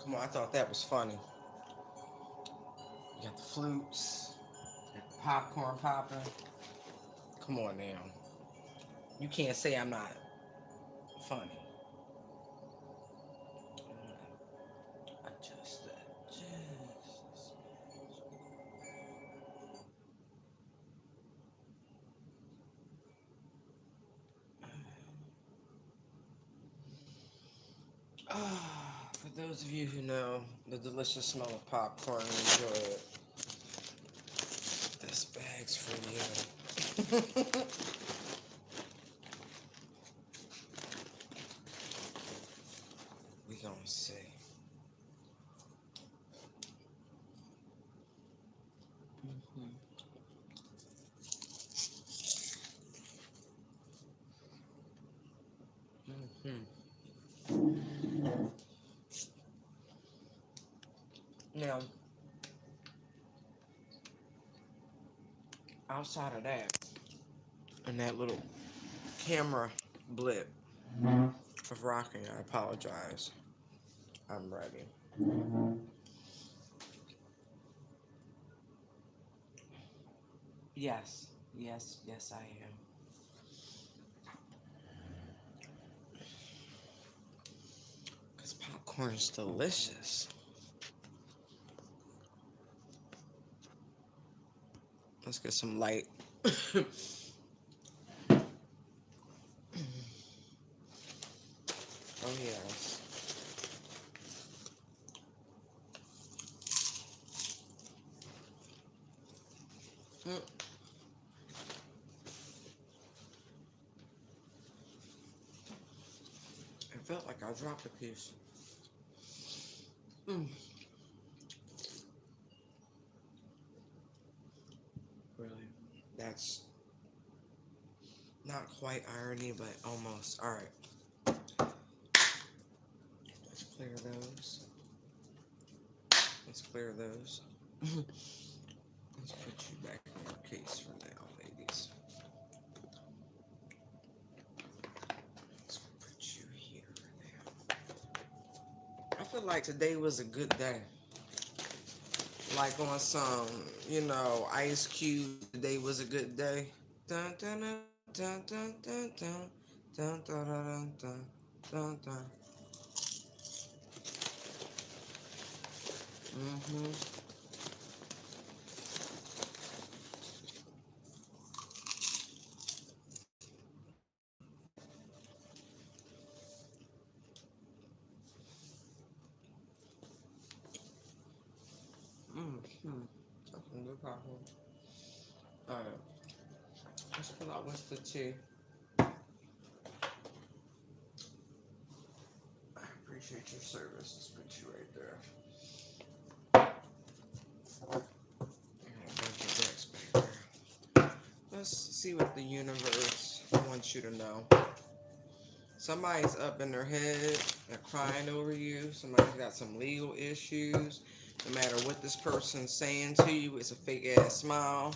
Come on, I thought that was funny. You got the flutes, got the popcorn popping. Come on now. You can't say I'm not funny. Adjust that just. For those of you who know the delicious smell of popcorn and enjoy it, this bag's for you. We gonna see. Mhm. Mhm. Now, outside of that, and that little camera blip of rocking, I apologize. I'm ready. Yes, yes, yes, I am. Because popcorn is delicious. Let's get some light. Oh, yes. Mm, it felt like I dropped a piece. Mm, really. That's not quite irony, but almost. All right. Let's clear those. Let's clear those. Let's put you back in your case for now, ladies. Let's put you here now. I feel like today was a good day. Like on some, Ice Cube, today was a good day. Dun dun dun dun dun dun dun dun dun dun dun dun dun. Mm-hmm. Mm-hmm. Something good popcorn. Alright. Let's pull out with the tea. I appreciate your service. Let's put you right there. And a bunch of decks back there. Let's see what the universe wants you to know. Somebody's up in their head. They're crying over you. Somebody's got some legal issues. No matter what this person's saying to you, it's a fake ass smile.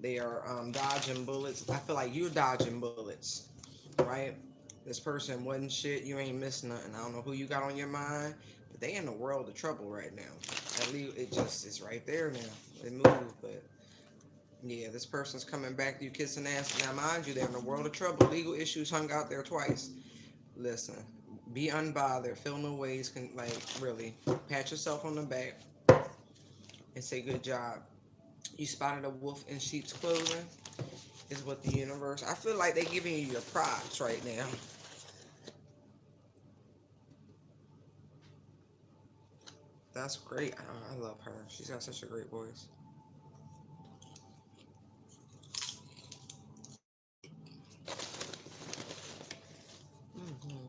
They are dodging bullets. I feel like you're dodging bullets, right? This person wasn't shit. You ain't missing nothing. I don't know who you got on your mind, but they in the world of trouble right now. At least it just is right there now. They move, but yeah, this person's coming back to you kissing ass. Now, mind you, they're in the world of trouble. Legal issues hung out there twice. Listen, be unbothered. Feel no ways. Can like really pat yourself on the back and say good job. You spotted a wolf in sheep's clothing. Is what the universe. I feel like they're giving you your props right now. That's great. I love her. She's got such a great voice. Mm-hmm.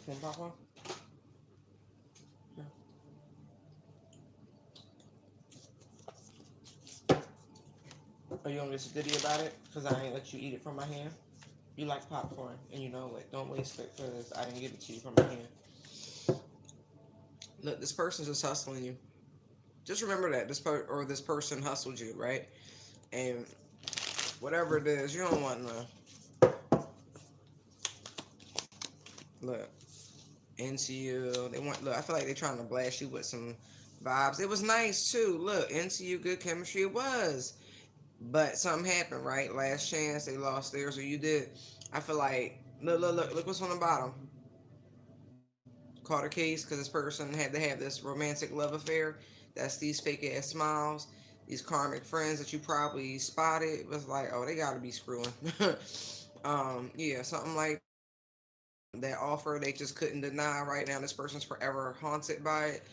Can you pop one? Yeah. Are you gonna get ditty about it? Because I ain't let you eat it from my hand. You like popcorn, and you know it. Don't waste it because I didn't give it to you from my hand. Look, this person's just hustling you. Just remember that this person hustled you, right? And whatever it is, you don't want none. Look, into you. They want, look, I feel like they're trying to blast you with some vibes. It was nice too. Look, into you, good chemistry. It was. But something happened, right? Last chance, they lost theirs, or you did. I feel like, look what's on the bottom. Caught a case because this person had to have this romantic love affair. That's these fake ass smiles, these karmic friends that you probably spotted. It was like, oh, they gotta be screwing. Yeah, something like that offer they just couldn't deny. Right now, this person's forever haunted by it.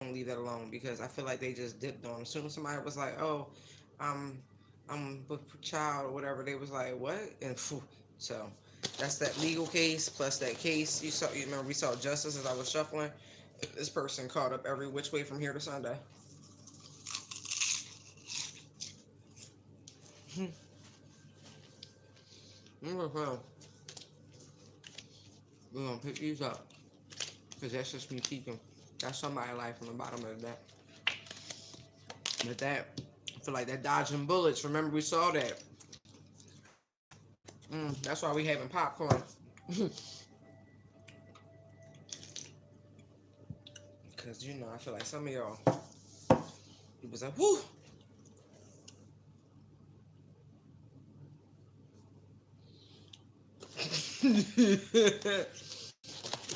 Don't leave that alone because I feel like they just dipped on. As soon as somebody was like, "Oh, I'm I'm with child or whatever," they was like, "What?" And phew, so that's that legal case plus that case you saw. You remember we saw justice as I was shuffling. This person caught up every which way from here to Sunday. Well, we're gonna pick these up because that's just me peeking. That's somebody life from the bottom of the deck. But that, I feel like that dodging bullets. Remember we saw that. That's why we having popcorn. Cause you know, I feel like some of y'all, it was like, whoo.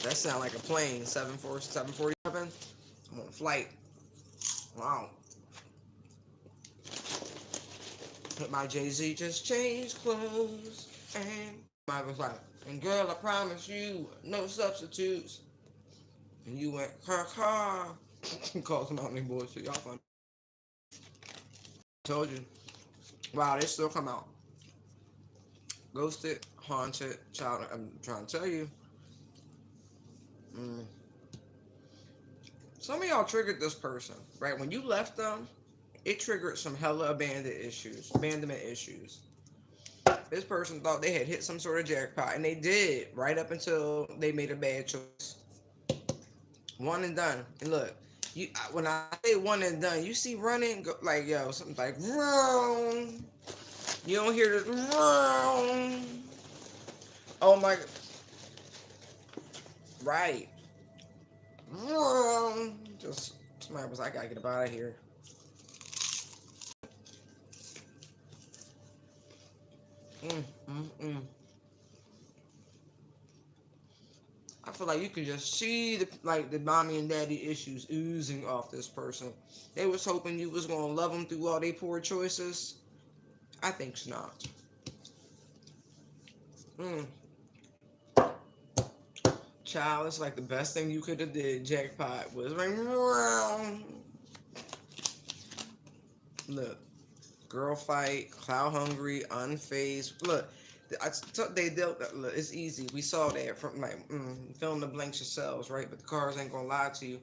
That sound like a plane. 747. I'm on a flight. Wow. Hit my Jay-Z just changed clothes. And I was like, and girl, I promise you, no substitutes. And you went, ha. Called some out name bullshit. Y'all fun. Told you. Wow, they still come out. Ghosted, haunted, child. I'm trying to tell you. Mm. Some of y'all triggered this person, right? When you left them, it triggered some hella abandonment issues. This person thought they had hit some sort of jackpot, and they did, right up until they made a bad choice. One and done. And look, you when I say one and done, you see running go, like yo, something like vroom. You don't hear this vroom. Oh my, right. Vroom. Just somebody was like, I gotta get up out of here. Mm, mm, mm. I feel like you could just see the mommy and daddy issues oozing off this person. They was hoping you was gonna love them through all their poor choices. I think not. Mm. Child, it's like the best thing you could have did. Jackpot was like, look, girl fight, cloud hungry, unfazed. Look, they dealt. Look, it's easy. We saw that from like film the blanks yourselves, right? But the cards ain't gonna lie to you.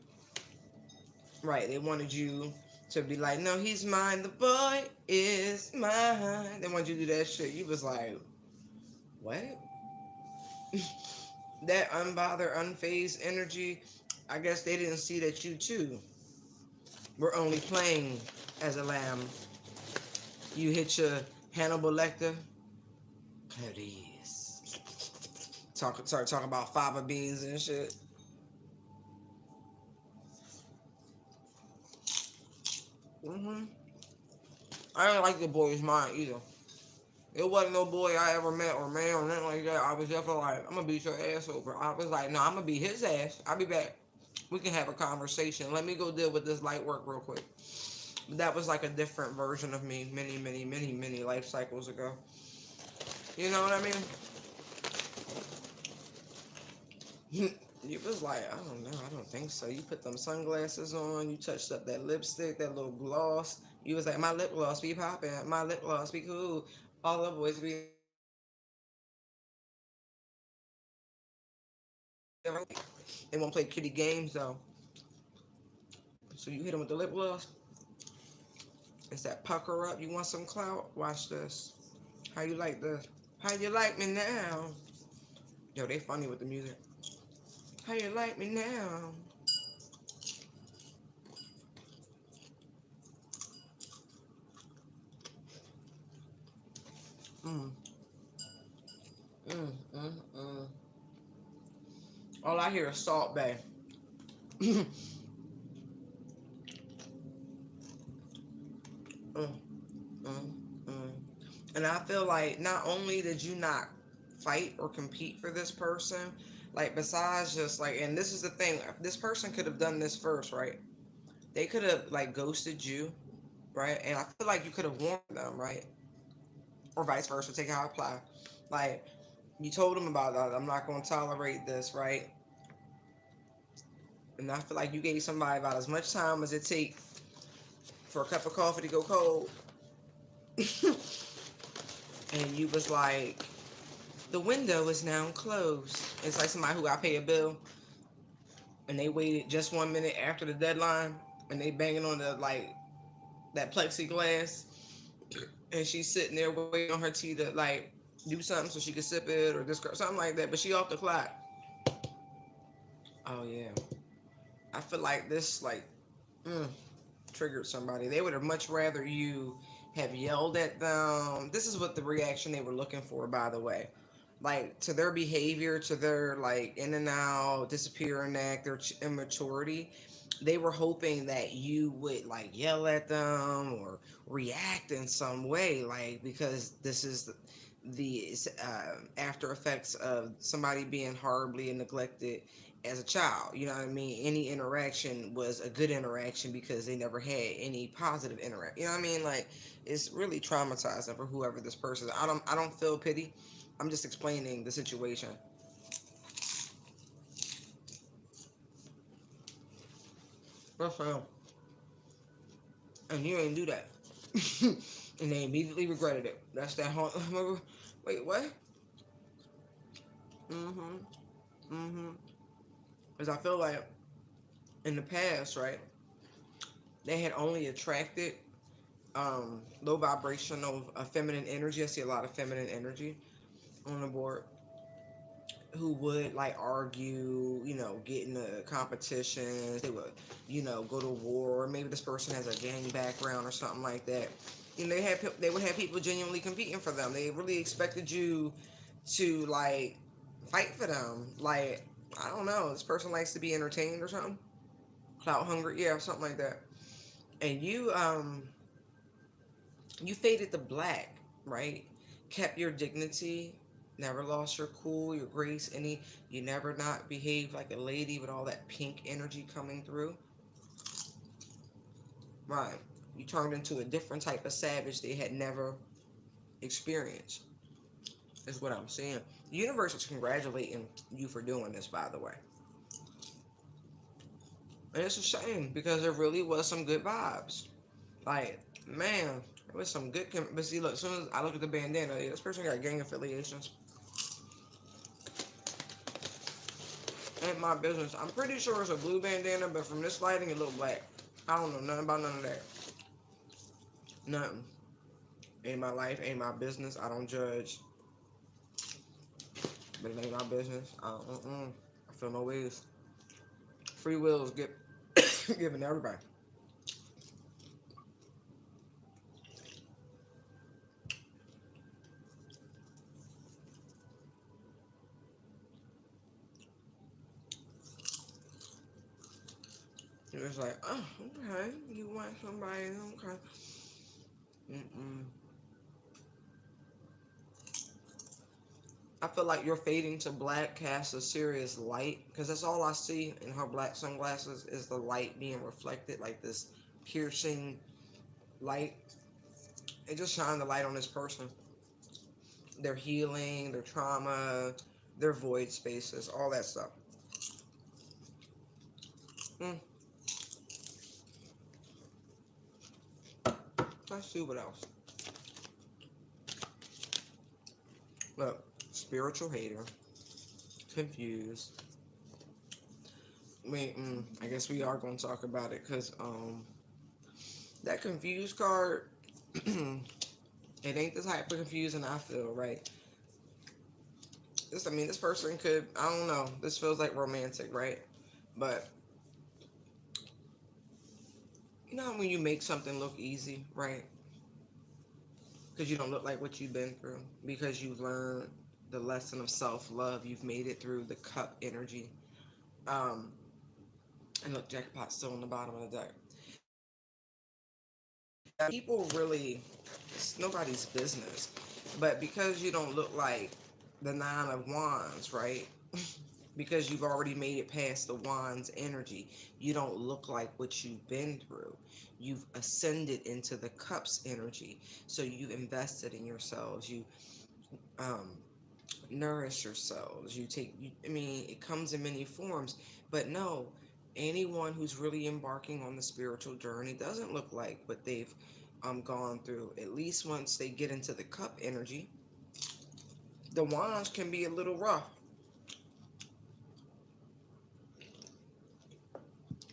Right, they wanted you to be like, no, he's mine. The boy is mine. They wanted you to do that shit. You was like, what? That unbothered, unfazed energy. I guess they didn't see that you too were only playing as a lamb. You hit your Hannibal Lecter. Please. Start talking about fava beans and shit. hmm I didn't like the boy's mind either. It wasn't no boy I ever met or man or nothing like that. I was definitely like, I'm gonna beat your ass over. I was like, no, I'm gonna beat his ass. I'll be back. We can have a conversation. Let me go deal with this light work real quick. But that was like a different version of me many life cycles ago. You know what I mean? You was like, I don't know, I don't think so. You put them sunglasses on, you touched up that lipstick, that little gloss. You was like, my lip gloss be popping, my lip gloss be cool. All the boys be they won't play kitty games though. So you hit them with the lip gloss. It's that pucker up. You want some clout? Watch this. How you like this? How you like me now? Yo, they funny with the music. How you like me now? Mm, mm, mm, mm. All I hear is Salt Bay. mm, mm, mm. And I feel like not only did you not fight or compete for this person, like besides just like, and this is the thing, this person could have done this first, right? They could have like ghosted you, right? And I feel like you could have warned them, right? Or vice versa, take how I apply. Like you told them about that. I'm not going to tolerate this, right? And I feel like you gave somebody about as much time as it takes for a cup of coffee to go cold. And you was like, the window is now closed. It's like somebody who got to pay a bill and they waited just 1 minute after the deadline and they banging on the like that plexiglass and she's sitting there waiting on her tea to like do something so she could sip it or just something like that, but she off the clock. Oh yeah. I feel like this like mm, triggered somebody. They would have much rather you have yelled at them. This is what the reaction they were looking for, by the way. Like to their behavior, to their like in and out, disappearing act, their immaturity. They were hoping that you would like yell at them or react in some way, like because this is the after effects of somebody being horribly neglected as a child. You know what I mean? Any interaction was a good interaction because they never had any positive interaction. You know what I mean? Like it's really traumatizing for whoever this person is. I don't feel pity. I'm just explaining the situation. So, and you ain't do that. And they immediately regretted it. That's that whole wait, what? Mm-hmm. Mm-hmm. Because I feel like in the past, right, they had only attracted low vibrational feminine energy. I see a lot of feminine energy on the board who would like argue, get into competitions. They would, go to war. Or maybe this person has a gang background or something like that. They would have people genuinely competing for them. They really expected you to like fight for them. Like I don't know, this person likes to be entertained or something. Clout hungry, yeah, something like that. And you faded to black, right? Kept your dignity, never lost your cool, your grace, you never not behaved like a lady with all that pink energy coming through. Right. You turned into a different type of savage they had never experienced, is what I'm saying. The universe is congratulating you for doing this, by the way. And it's a shame because there really was some good vibes. Like, man, there was some good. But see, look, as soon as I look at the bandana, yeah, this person got gang affiliations. Ain't my business. I'm pretty sure it's a blue bandana, but from this lighting, it look black. I don't know nothing about none of that. Nothing. Ain't my life, ain't my business. I don't judge, but it ain't my business. I feel no ways. Free will is given to everybody. It's like, oh, okay, you want somebody, okay. Mm-mm. I feel like you're fading to black casts a serious light because that's all I see in her black sunglasses is the light being reflected, like this piercing light. It just shined the light on this person. Their healing, their trauma, their void spaces, all that stuff. Mm, let's see what else. Look, spiritual hater, confused. Wait, I guess we are going to talk about it because that confused card, it ain't the type of confusing I feel, right? This person could, I don't know, this feels like romantic, right? But you know when you make something look easy, right? Because you don't look like what you've been through, because you've learned the lesson of self-love, you've made it through the cup energy. Um, and look, jackpot's still on the bottom of the deck. People really, it's nobody's business. But because you don't look like the Nine of Wands, right? Because you've already made it past the Wands energy, you don't look like what you've been through. You've ascended into the Cups energy. So you've invested in yourselves. You um, nourish yourselves. I mean, it comes in many forms. But no, anyone who's really embarking on the spiritual journey doesn't look like what they've gone through. At least once they get into the cup energy, the wands can be a little rough.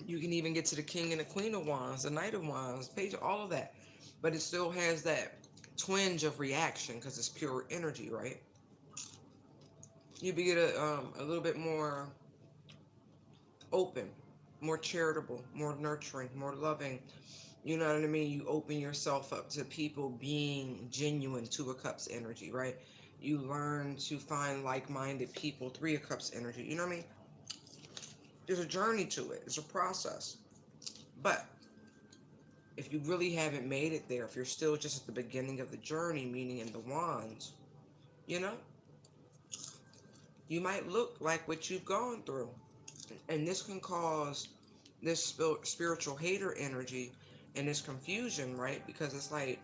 You can even get to the king and the queen of wands, the knight of wands, page, all of that. But it still has that twinge of reaction because it's pure energy, right? You be a little bit more open, more charitable, more nurturing, more loving. You know what I mean? You open yourself up to people being genuine, Two of Cups energy, right? You learn to find like-minded people, Three of Cups energy. You know what I mean? There's a journey to it. It's a process. But if you really haven't made it there, if you're still just at the beginning of the journey, meaning in the wands, you know, you might look like what you've gone through. And this can cause this spiritual hater energy and this confusion, right? Because it's like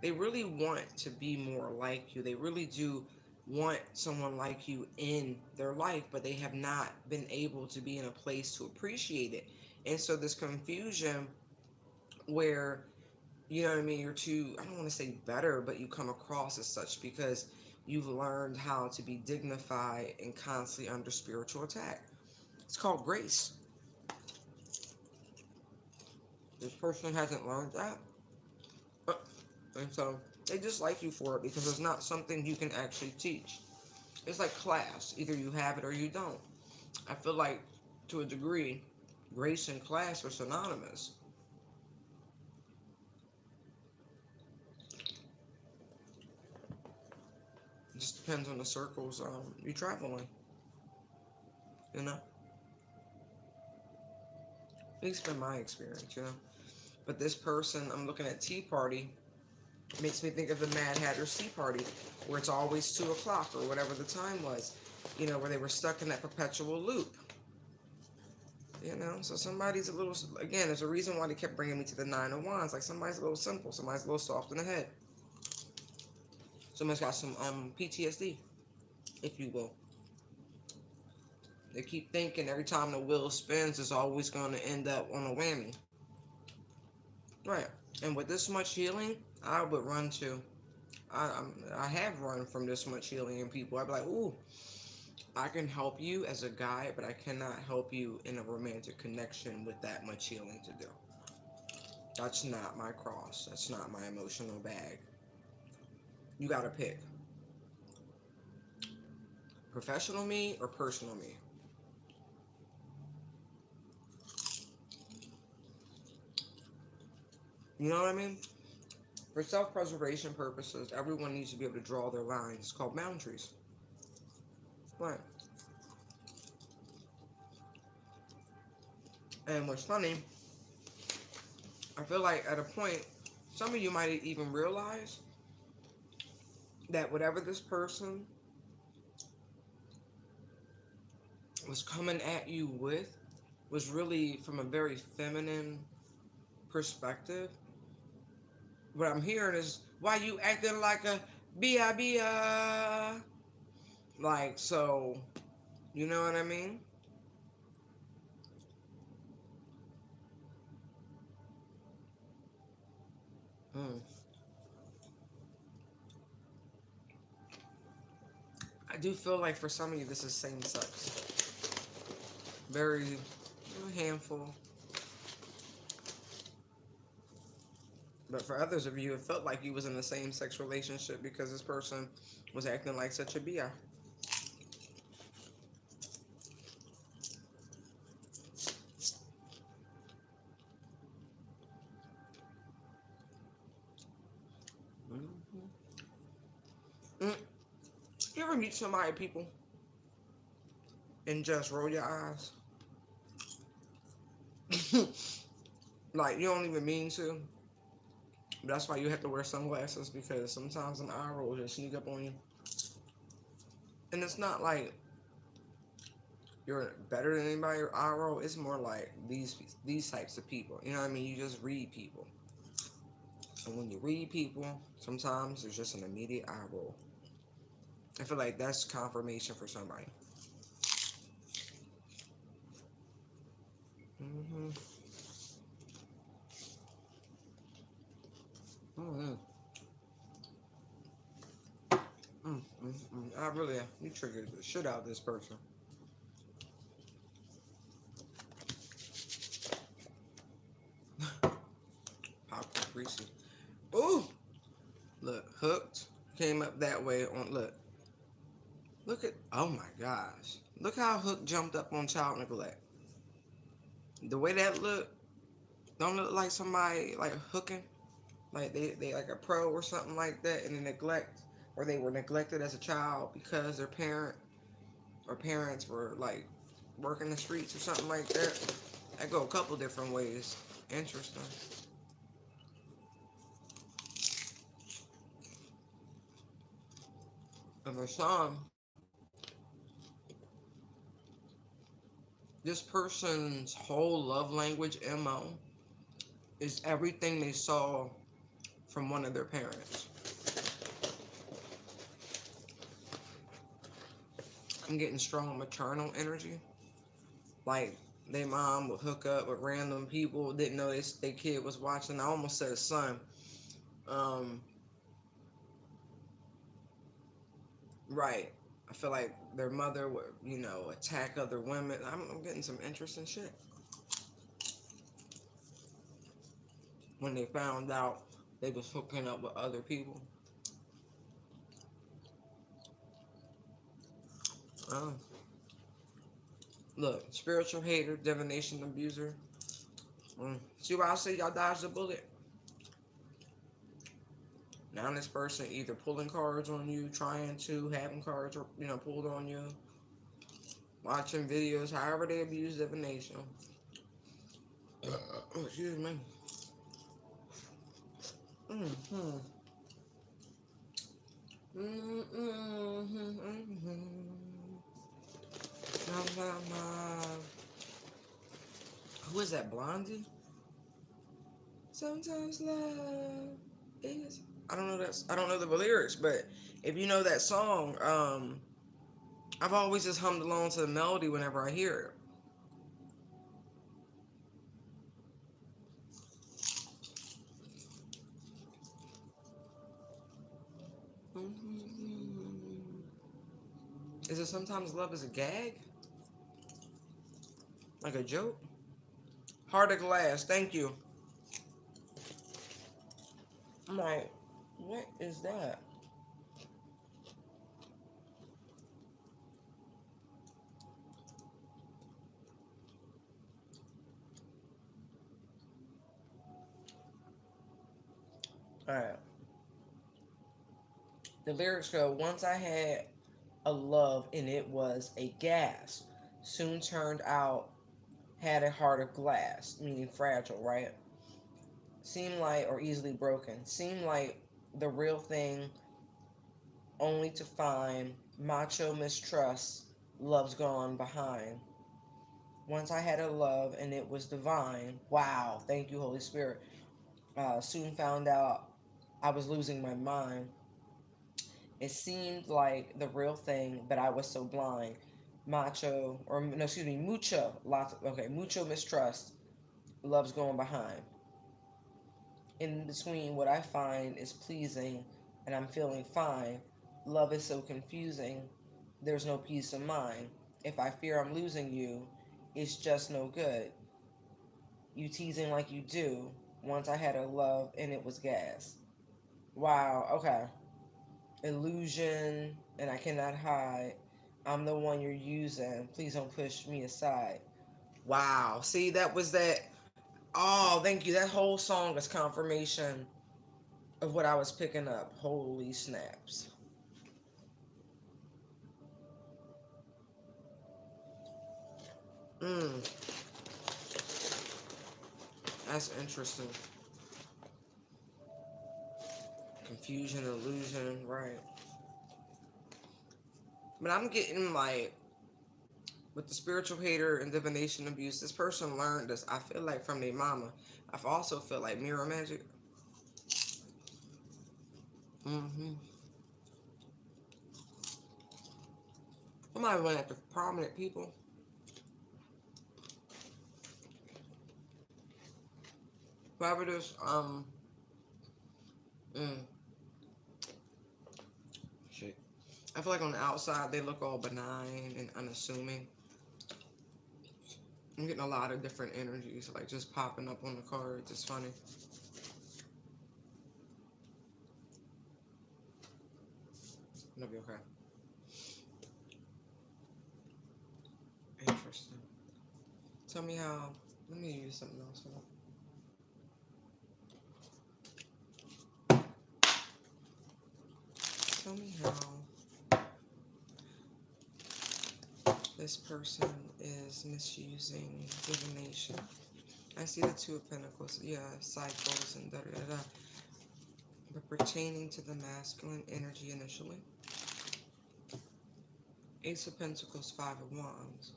they really want to be more like you. They really do want someone like you in their life, but they have not been able to be in a place to appreciate it. And so this confusion where, you know what I mean, you're too, I don't want to say better, but you come across as such because you've learned how to be dignified and constantly under spiritual attack. It's called grace. This person hasn't learned that. Uh, And so they dislike you for it because it's not something you can actually teach. It's like class. Either you have it or you don't. I feel like, to a degree, grace and class are synonymous. It just depends on the circles you travel in, you know? At least been my experience, you know? But this person, I'm looking at Tea Party, makes me think of the Mad Hatter's Tea Party, where it's always 2 o'clock or whatever the time was, you know, where they were stuck in that perpetual loop. You know, so somebody's a little, again, there's a reason why they kept bringing me to the Nine of Wands. Like somebody's a little simple, somebody's a little soft in the head. Somebody's got some PTSD, if you will. They keep thinking every time the wheel spins, it's always going to end up on a whammy. Right. And with this much healing, I would run to. I have run from this much healing in people. I'd be like, ooh, I can help you as a guide, but I cannot help you in a romantic connection with that much healing to do. That's not my cross. That's not my emotional bag. You got to pick professional me or personal me. You know what I mean? For self-preservation purposes, everyone needs to be able to draw their lines. It's called boundaries. Right. And what's funny, I feel like at a point, some of you might even realize that whatever this person was coming at you with was really from a very feminine perspective. What I'm hearing is, why you acting like a bia? Like, so, you know what I mean? Mm. I do feel like for some of you, this is same sex. Very handful. But for others of you, it felt like you was in the same sex relationship because this person was acting like such a bi. Mm-hmm. Mm. You ever meet somebody, people, and just roll your eyes? Like, you don't even mean to. But that's why you have to wear sunglasses, because sometimes an eye roll will just sneak up on you. And it's not like you're better than anybody or eye roll. It's more like these types of people. You know what I mean? You just read people. And when you read people, sometimes there's just an immediate eye roll. I feel like that's confirmation for somebody. Mm-hmm. Mm-hmm. I really, you triggered the shit out of this person. Popcorn greasy. Ooh, look, hooked came up that way on. Look at. Oh my gosh, look how Hook jumped up on child neglect. The way that look, don't look like somebody like hooking, like they like a pro or something like that, and they neglect, or they were neglected as a child because their parents were like working the streets or something like that. I go a couple different ways. Interesting. And for some, this person's whole love language MO is everything they saw from one of their parents. I'm getting strong maternal energy. Like, their mom would hook up with random people, didn't know their kid was watching. I almost said son. Um, right. I feel like their mother would, attack other women. I'm getting some interesting shit. When they found out they was hooking up with other people. Um, Look, spiritual hater, divination abuser. See why I say y'all dodged a bullet? Now this person either pulling cards on you, trying to, having cards, or, pulled on you, watching videos, however they abuse divination. Excuse me. Mm-hmm. Who is that, Blondie? Sometimes love is. I don't know the lyrics, but if you know that song, I've always just hummed along to the melody whenever I hear it. Is it sometimes love is a gag? Like a joke? Heart of glass, thank you. I'm like, what is that? Alright. The lyrics go, once I had a love and it was a gas. Soon turned out had a heart of glass, meaning fragile, right? Seemed like, or easily broken. Seemed like the real thing, only to find macho mistrust, love's gone behind. Once I had a love and it was divine. Wow, thank you, Holy Spirit. Soon found out I was losing my mind. It seemed like the real thing, but I was so blind. Macho, or no, excuse me, mucho, mucho mistrust, love's going behind. In between, what I find is pleasing, and I'm feeling fine. Love is so confusing, there's no peace of mind. If I fear I'm losing you, it's just no good. You teasing like you do. Once I had a love, and it was gas. Wow, okay. Illusion, and I cannot hide. I'm the one you're using. Please don't push me aside. Wow. See, that was that. Oh, thank you. That whole song is confirmation of what I was picking up. Holy snaps. Mm. That's interesting. Confusion, illusion, right. But I'm getting like, with the spiritual hater and divination abuse, this person learned this, I feel like, from their mama. I also feel like mirror magic. Mm-hmm. Somebody went after prominent people. Whoever this, mm, shit. I feel like on the outside they look all benign and unassuming. I'm getting a lot of different energies, like just popping up on the cards. It's funny. It'll be okay. Interesting. Tell me how. Let me use something else. Tell me how this person is misusing divination. I see the Two of Pentacles. Yeah, cycles and da da da da. But pertaining to the masculine energy initially. Ace of Pentacles, Five of Wands.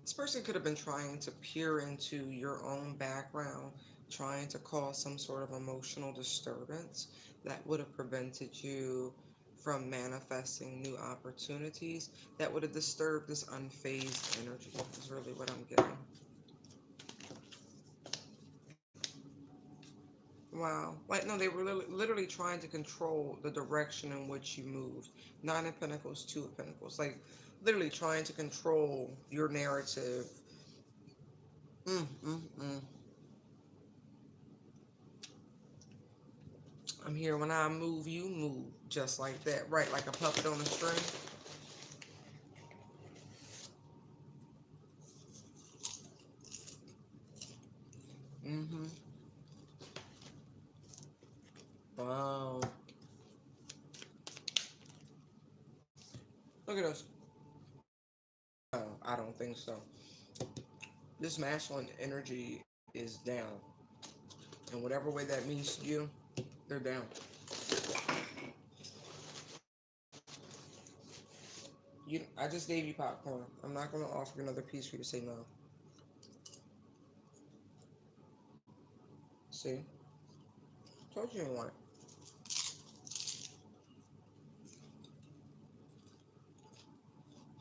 This person could have been trying to peer into your own background, trying to cause some sort of emotional disturbance that would have prevented you from manifesting new opportunities, that would have disturbed this unfazed energy, is really what I'm getting. Wow. Like, no, they were literally trying to control the direction in which you moved. Nine of Pentacles, Two of Pentacles. Like, literally trying to control your narrative. Mm, mm, mm. I'm here. When I move, you move. Just like that. Right, like a puppet on a string. Mm-hmm. Wow. Look at us. No, I don't think so. This masculine energy is down. And whatever way that means to you, they're down. I just gave you popcorn. I'm not going to offer another piece for you to say no. See? Told you didn't want it.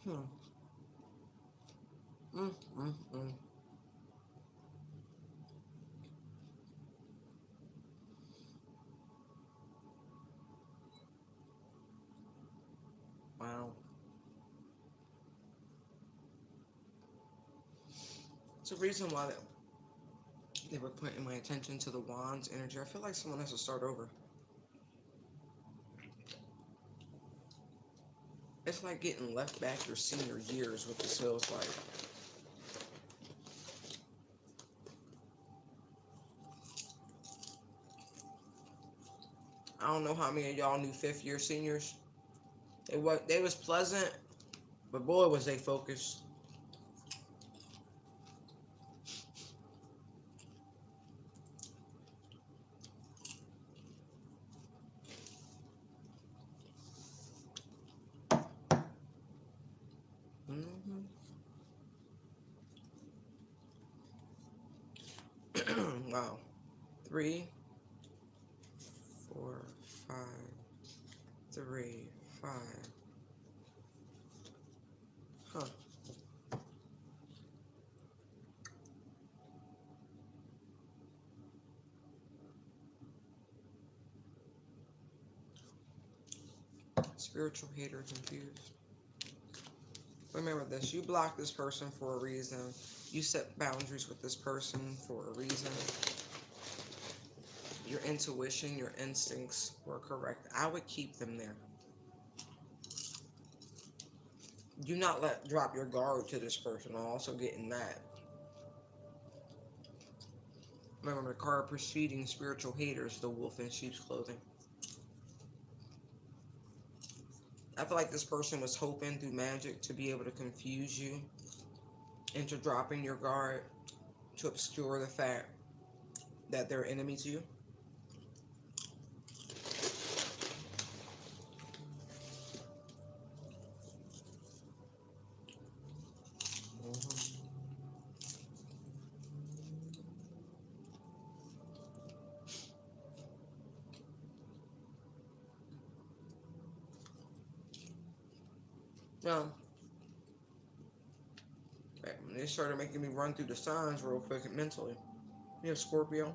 Hmm. Mm, mm, mm. Wow. It's a reason why they were putting my attention to the Wands energy. I feel like someone has to start over. It's like getting left back your senior years, what this feels like. I don't know how many of y'all knew fifth year seniors. They was pleasant, but boy was they focused. Mm-hmm. Wow. Three, four, five, three, five. Huh. Spiritual hater confused. Remember this. You block this person for a reason. You set boundaries with this person for a reason. Your intuition, your instincts were correct. I would keep them there. Do not drop your guard to this person. I'm also getting that. Remember the card preceding spiritual haters, the wolf in sheep's clothing. I feel like this person was hoping through magic to be able to confuse you into dropping your guard to obscure the fact that they're enemy to you. Now, they started making me run through the signs real quick and mentally. We have Scorpio,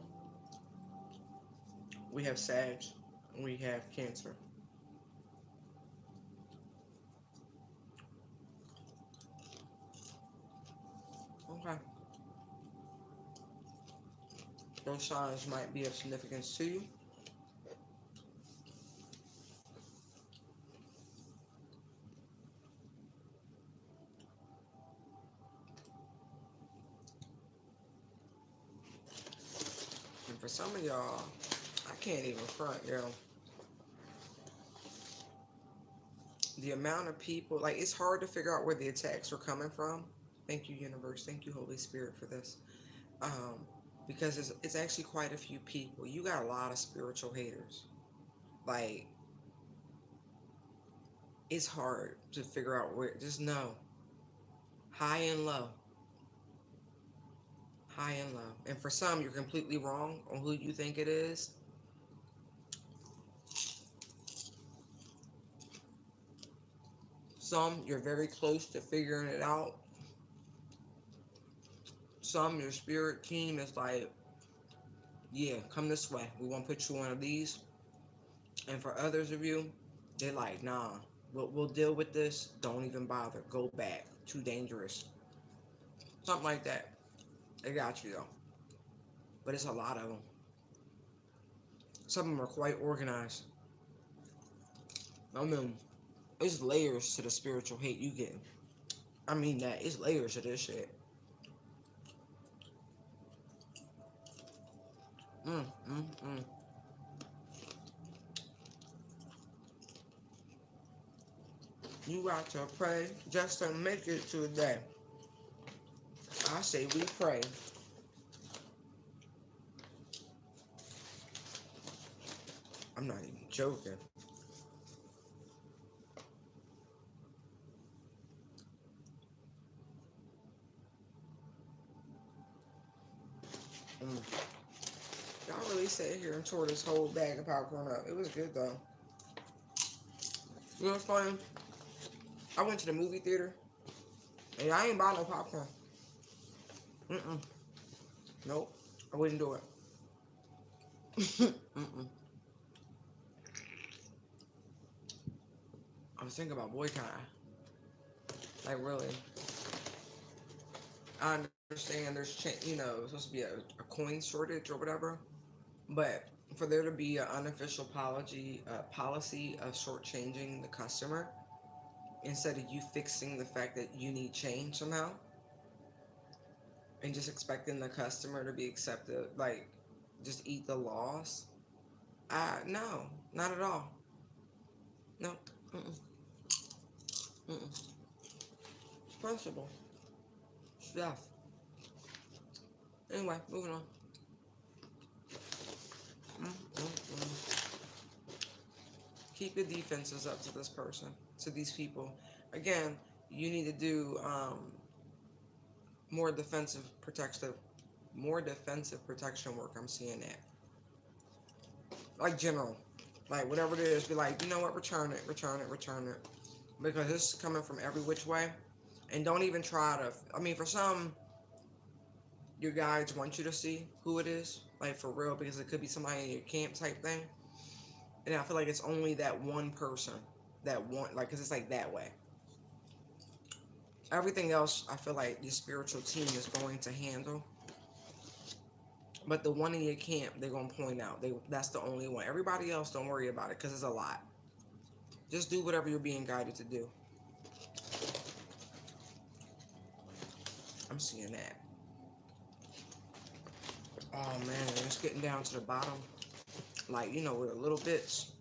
we have Sag, and we have Cancer. Okay. Those signs might be of significance to you. And for some of y'all, I can't even front, yo. The amount of people, like, it's hard to figure out where the attacks are coming from. Thank you, universe. Thank you, Holy Spirit, for this. Um, because it's actually quite a few people. You got a lot of spiritual haters. Like, it's hard to figure out where. Just know, high and low, high and low. And for some, you're completely wrong on who you think it is. Some, you're very close to figuring it out. Some, your spirit team is like, yeah, come this way. We want to put you on one of these. And for others of you, they're like, nah, we'll deal with this. Don't even bother. Go back. Too dangerous. Something like that. They got you though. But it's a lot of them. Some of them are quite organized. I mean, it's layers to the spiritual hate you get. I mean that. It's layers to this shit. Mm, mm, mm. You got to pray just to make it to the day. I say we pray. I'm not even joking. Mm. Y'all really sat here and tore this whole bag of popcorn up. It was good though. You know what's funny? I went to the movie theater and I ain't buy no popcorn. Mm-mm. Nope. I wouldn't do it. Mm-mm. I was thinking about boycotting. Like really. I understand there's supposed to be a coin shortage or whatever, but for there to be an unofficial policy of shortchanging the customer instead of you fixing the fact that you need change somehow and just expecting the customer to be accepted, like just eat the loss. No, not at all. No. Mm-mm. Mm-mm. Principle. Stuff. Anyway, moving on. Mm-mm-mm. Keep your defenses up to this person, to these people. Again, you need to do more defensive protective, more defensive protection work. I'm seeing that. Like general, like whatever it is, be like, you know what, return it, return it, return it, because this is coming from every which way, and don't even try to. I mean, for some, your guides want you to see who it is, like for real, because it could be somebody in your camp type thing, and I feel like it's only that one person that want, like, because it's like that way. Everything else, I feel like your spiritual team is going to handle. But the one in your camp, they're gonna point out. That's the only one. Everybody else, don't worry about it, because it's a lot. Just do whatever you're being guided to do. I'm seeing that. Oh man, it's getting down to the bottom. Like, with the little bits.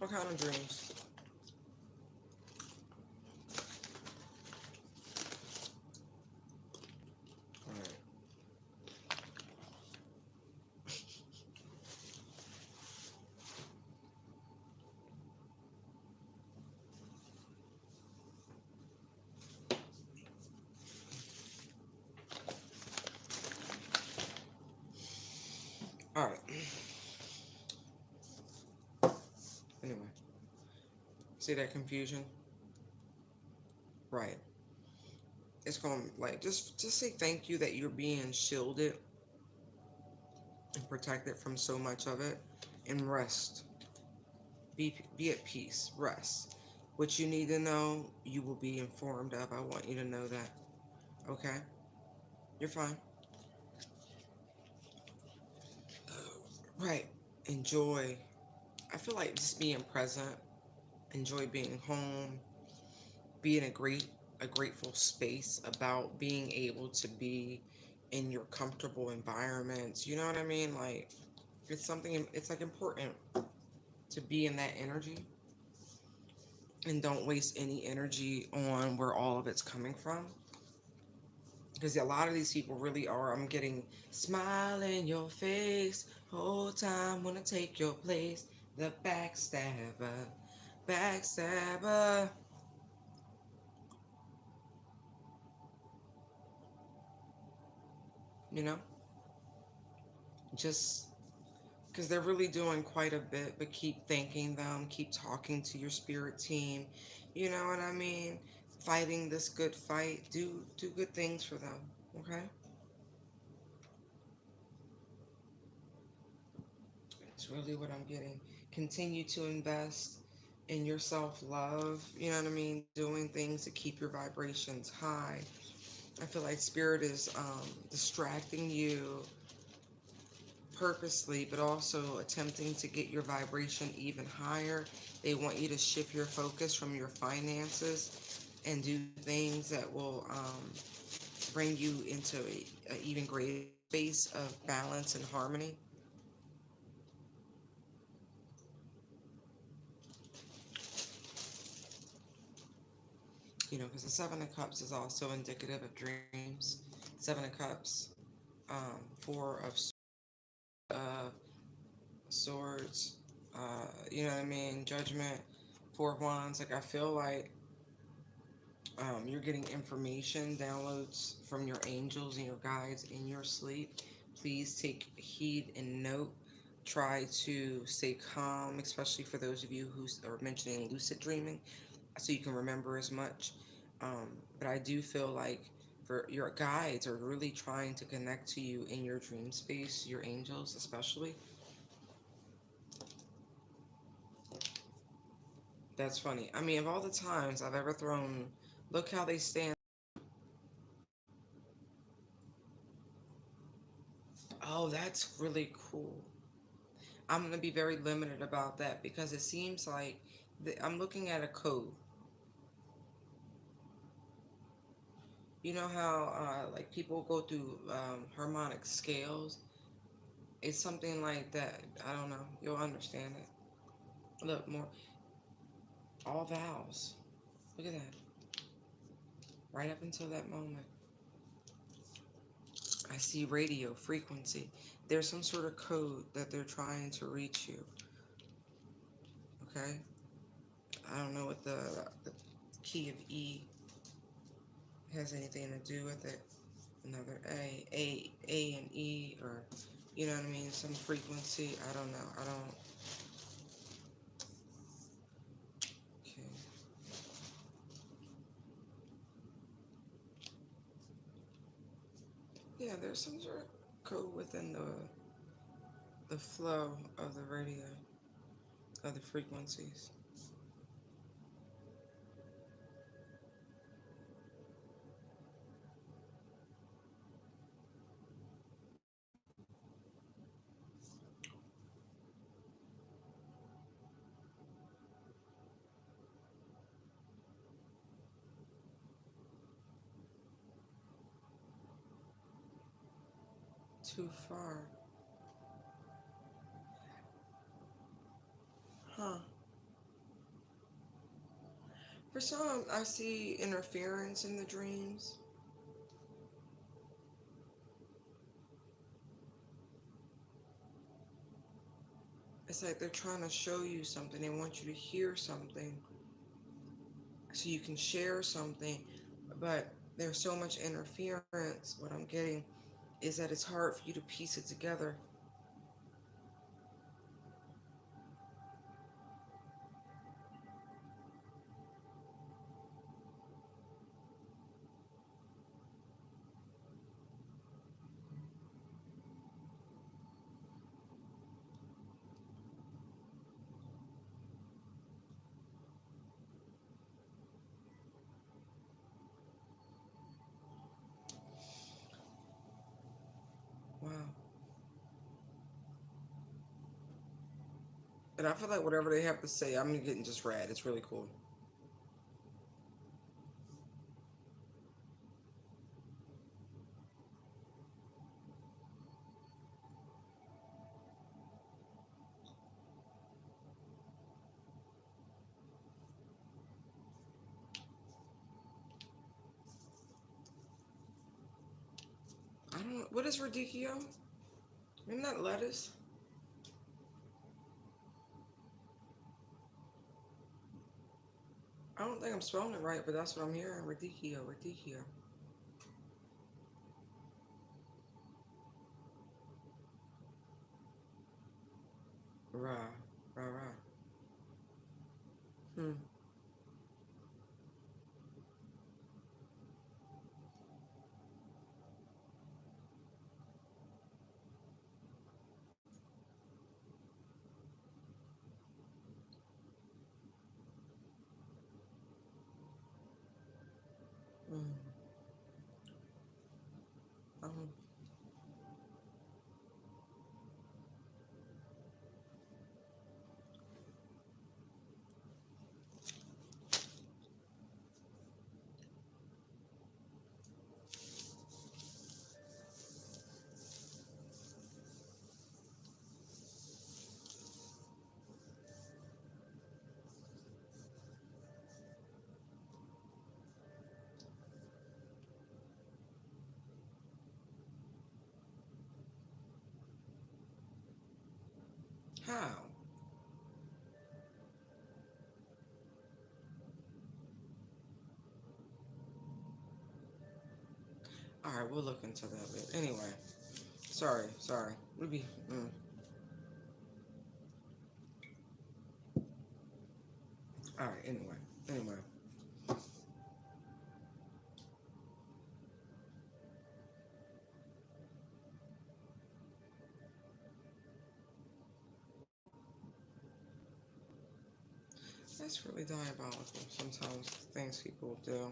What kind of dreams? Alright. Alright. Anyway. See that confusion? Right. It's gonna like just say thank you that you're being shielded and protected from so much of it. And rest. Be at peace. Rest. What you need to know, you will be informed of. I want you to know that. Okay? You're fine. Right. Enjoy. I feel like just being present. Enjoy being home. Be in a grateful space about being able to be in your comfortable environments. You know what I mean? Like it's something it's like important to be in that energy and don't waste any energy on where all of it's coming from. Because a lot of these people really are. I'm getting smile in your face, whole time wanna take your place. The backstabber, backstabber. You know, just because they're really doing quite a bit, but keep thanking them, keep talking to your spirit team. You know what I mean? Fighting this good fight. Do good things for them. Okay? It's really what I'm getting. Continue to invest in your self love. You know what I mean? Doing things to keep your vibrations high. I feel like spirit is distracting you purposely, but also attempting to get your vibration even higher. They want you to shift your focus from your finances and do things that will bring you into a even greater space of balance and harmony. You know, because the Seven of Cups is also indicative of dreams. Seven of Cups, Four of Swords, you know what I mean? Judgment, Four of Wands. Like, I feel like you're getting information, downloads from your angels and your guides in your sleep. Please take heed and note. Try to stay calm, especially for those of you who are mentioning lucid dreaming, so you can remember as much. But I do feel like for your guides are really trying to connect to you in your dream space, your angels especially. That's funny. I mean, of all the times I've ever thrown, look how they stand. Oh, that's really cool. I'm going to be very limited about that because it seems like I'm looking at a code. You know how like people go through harmonic scales? It's something like that. I don't know. You'll understand it. Look, more all vowels. Look at that. Right up until that moment. I see radio frequency. There's some sort of code that they're trying to reach you. Okay? I don't know what the key of E has anything to do with it. Another A and E, or you know what I mean? Some frequency. I don't know. I don't. Okay. Yeah, there's some sort of code within the flow of the radio, of the frequencies. Too far. Huh. For some, I see interference in the dreams. It's like they're trying to show you something. They want you to hear something so you can share something. But there's so much interference. What I'm getting is that it's hard for you to piece it together. Wow. And I feel like whatever they have to say, I'm getting just read. It's really cool. I don't. What is radicchio? Isn't that lettuce? I don't think I'm spelling it right, but that's what I'm hearing. Radicchio, radicchio. Ra, ra, ra. Hmm. Mm. Um, how? All right, we'll look into that bit. Anyway, sorry, sorry. We'll be. All right. Anyway. That's really diabolical. Sometimes things people do.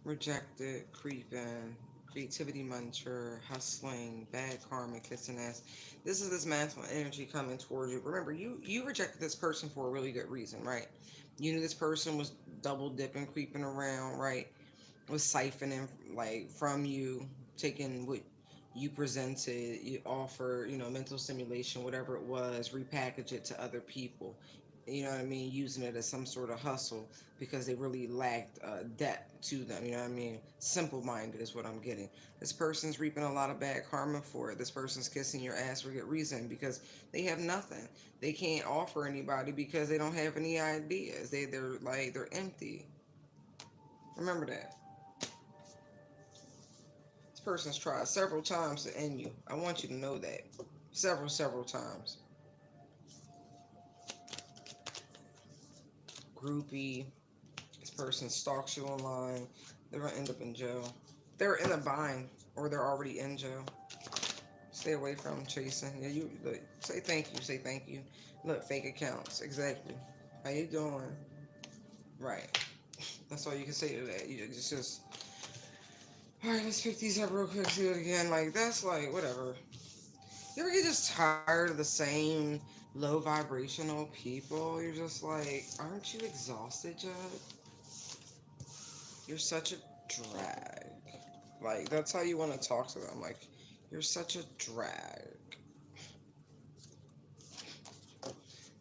Rejected, creeping, creativity muncher, hustling, bad karma, kissing ass. This is this masculine energy coming towards you. Remember, you rejected this person for a really good reason, right? You knew this person was double dipping, creeping around, right? Was siphoning like from you, taking what you presented, you offer, mental stimulation, whatever it was, repackage it to other people. You know what I mean? Using it as some sort of hustle because they really lacked depth to them. You know what I mean? Simple minded is what I'm getting. This person's reaping a lot of bad karma for it. This person's kissing your ass for good reason because they have nothing. They can't offer anybody because they don't have any ideas. They're empty. Remember that. This person's tried several times to end you. I want you to know that. Several times. Groupie. This person stalks you online. They're gonna end up in jail. They're in a bind or they're already in jail. Stay away from chasing. Yeah, you look, say thank you. Say thank you. Look, fake accounts. Exactly. How you doing? Right. That's all you can say to that. You just. All right, let's pick these up real quick. See it again. Like that's like whatever. You ever get just tired of the same low vibrational people? You're just like, aren't you exhausted, Judd? You're such a drag. Like, that's how you want to talk to them. Like, you're such a drag.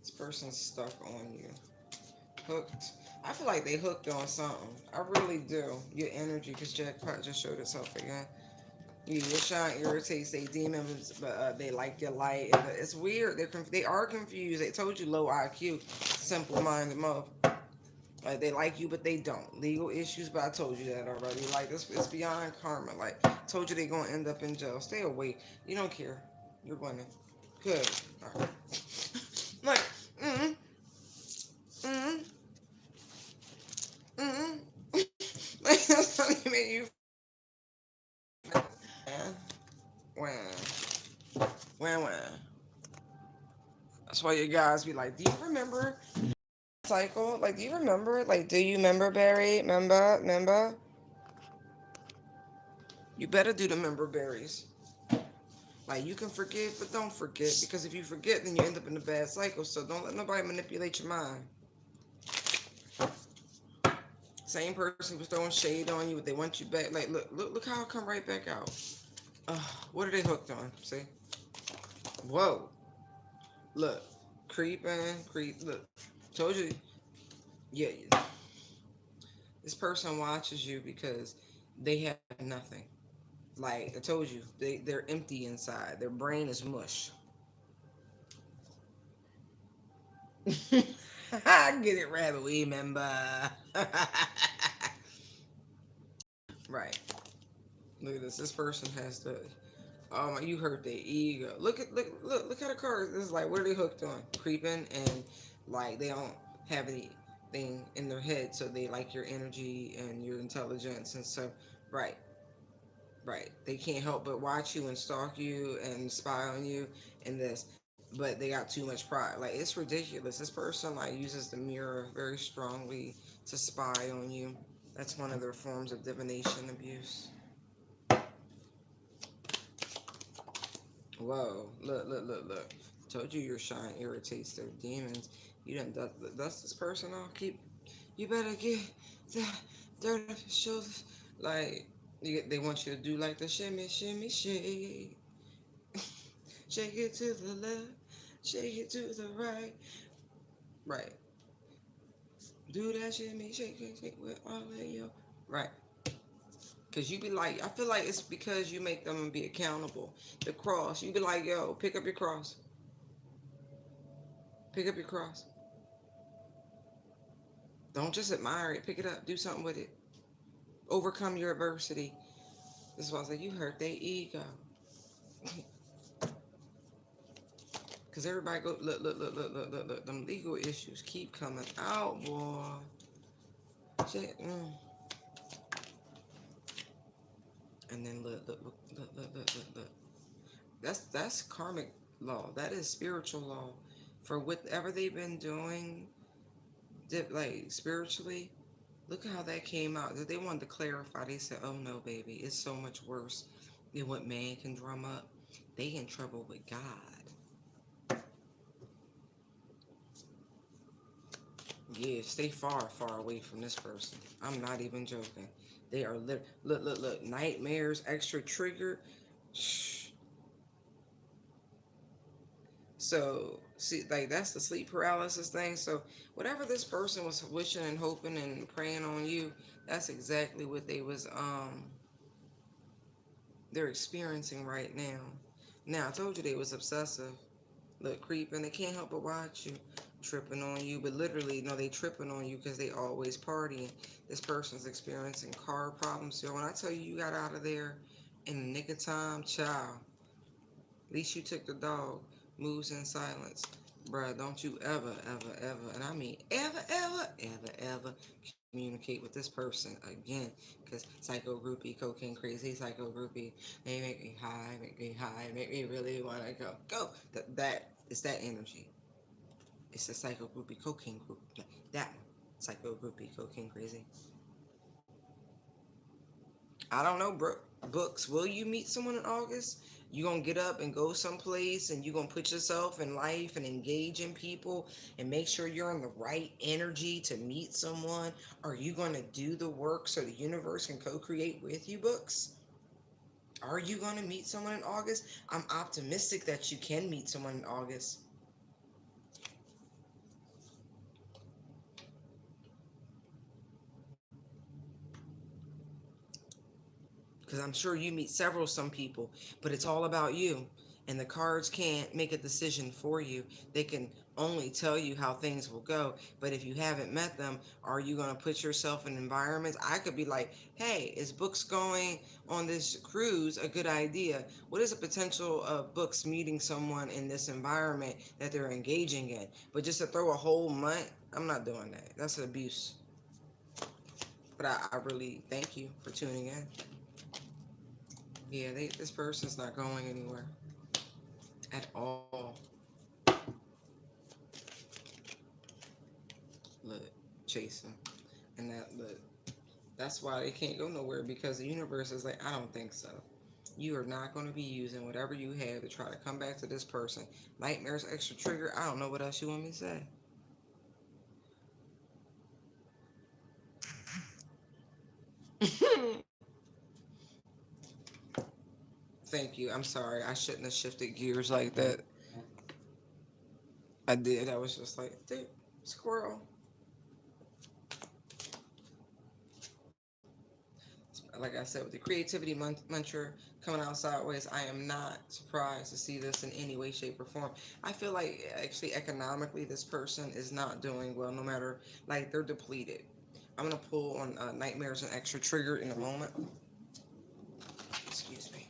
This person's stuck on you. Hooked. I feel like they hooked on something. I really do. Your energy, because jackpot just showed itself again. Your shine irritates they demons, but they like your light. And it's weird. They are confused. They told you low IQ, simple-minded mother. Like they like you, but they don't. Legal issues, but I told you that already. Like this, it's beyond karma. Like told you they're gonna end up in jail. Stay away. You don't care. You're winning. Good. All right. Like, mm, mm, mm. Like that's not even you. When, when. That's why you guys be like, do you remember cycle? Like, do you remember? Like, do you remember Barry? Remember? You better do the member berries. Like, you can forget, but don't forget. Because if you forget, then you end up in a bad cycle. So don't let nobody manipulate your mind. Same person who was throwing shade on you, but they want you back. Like, look how it come right back out. What are they hooked on? See? Whoa. Look. Creep. Look. Told you. Yeah. This person watches you because they have nothing. Like I told you, they're empty inside. Their brain is mush. I get it, rabbit. We remember. Right. Look at this. This person has the. Oh my! You hurt their ego. Look at the cards. This is like what are they hooked on? Creeping and like they don't have anything in their head, so they like your energy and your intelligence and so. Right. Right. They can't help but watch you and stalk you and spy on you and this. But they got too much pride. Like it's ridiculous. This person like uses the mirror very strongly to spy on you. That's one of their forms of divination abuse. Whoa. Look. Told you your shine irritates their demons. You didn't dust this person off. You better get the dirt off your shoulders. Like they want you to do like the shimmy, shake. Shake it to the left, shake it to the right. Right. Do that shimmy, shake it with all of your. Right. Because you be like, I feel like it's because you make them be accountable. The cross, you be like, yo, pick up your cross. Pick up your cross. Don't just admire it. Pick it up. Do something with it. Overcome your adversity. This is why I say you hurt their ego. Because everybody go, look. Them legal issues keep coming out, boy. Shit. And then look. That's karmic law. That is spiritual law. For whatever they've been doing, like spiritually, look how that came out. They wanted to clarify. They said, "Oh no, baby, it's so much worse than what man can drum up. They in trouble with God." Yeah, stay far away from this person. I'm not even joking. They are look. Nightmares, extra trigger. Shh. So see, like that's the sleep paralysis thing. So whatever this person was wishing and hoping and praying on you, that's exactly what they're experiencing right now. Now I told you they was obsessive. Look, creeping. They can't help but watch you, tripping on you. But literally, no, they tripping on you because they always partying. This person's experiencing car problems. So when I tell you you got out of there in the nick of time, child. At least you took the dog. Moves in silence. Bruh, don't you ever, and I mean ever communicate with this person again. Because psycho groupie, cocaine crazy, psycho groupie, they make me high, make me really want to go. Go! That is that energy. It's a psycho groupie, cocaine group. That one. Psycho groupie, cocaine crazy. I don't know, bro. Books. Will you meet someone in August? You gonna get up and go someplace, and you gonna put yourself in life and engage in people and make sure you're in the right energy to meet someone. Are you gonna do the work so the universe can co-create with you? Books. Are you gonna meet someone in August? I'm optimistic that you can meet someone in August. Because I'm sure you meet some people, but it's all about you. And the cards can't make a decision for you. They can only tell you how things will go. But if you haven't met them, are you going to put yourself in environments? I could be like, hey, is Books going on this cruise a good idea? What is the potential of Books meeting someone in this environment that they're engaging in? But just to throw a whole month, I'm not doing that. That's abuse. But I really thank you for tuning in. Yeah, this person's not going anywhere at all. Look, chasing. And that's why they can't go nowhere, because the universe is like, I don't think so. You are not going to be using whatever you have to try to come back to this person. Nightmares, extra trigger. I don't know what else you want me to say. Thank you. I'm sorry. I shouldn't have shifted gears like that. I did. I was just like, dude, squirrel. Like I said, with the creativity mantra coming out sideways, I am not surprised to see this in any way, shape, or form. I feel like actually economically, this person is not doing well, no matter, like, they're depleted. I'm gonna pull on nightmares and extra trigger in a moment. Excuse me.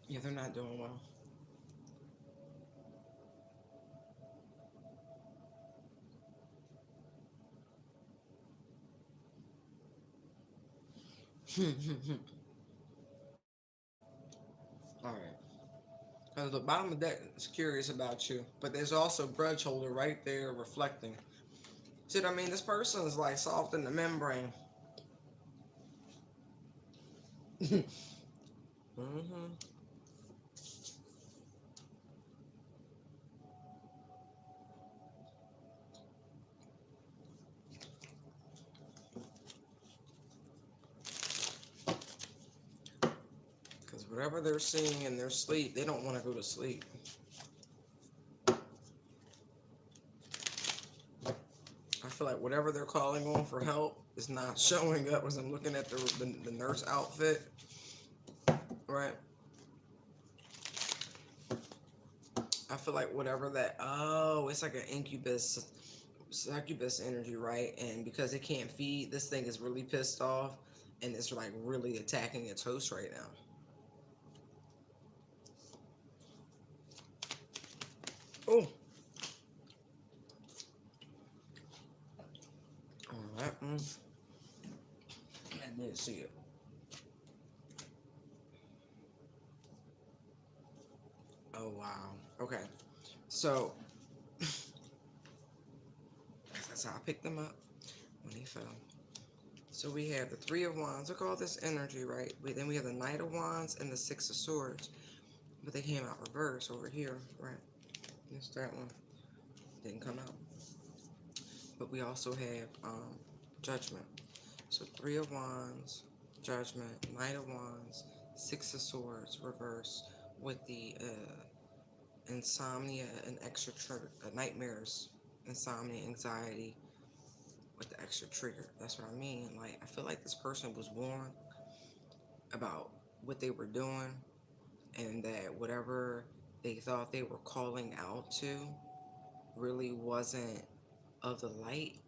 Yeah, they're not doing well. All right. The bottom of the deck is curious about you, but there's also grudge holder right there reflecting. See what I mean? This person is like soft in the membrane. Mm-hmm. Because whatever they're seeing in their sleep, they don't want to go to sleep. I feel like whatever they're calling on for help is not showing up as I'm looking at the nurse outfit. Right? I feel like whatever that, oh, it's like an succubus energy, right? And because it can't feed, this thing is really pissed off and it's like really attacking its host right now. Oh, all right. I did see it. Oh, wow. Okay. So, that's how I picked them up when he fell. So we have the Three of Wands. Look at all this energy, right? Then we have the Knight of Wands and the Six of Swords. But they came out reverse over here, right? This that one didn't come out. But we also have Judgment. So Three of Wands, Judgment, Knight of Wands, Six of Swords, reverse, with the insomnia and extra trigger, nightmares, insomnia, anxiety, with the extra trigger. That's what I mean. Like, I feel like this person was warned about what they were doing, and that whatever they thought they were calling out to really wasn't of the light.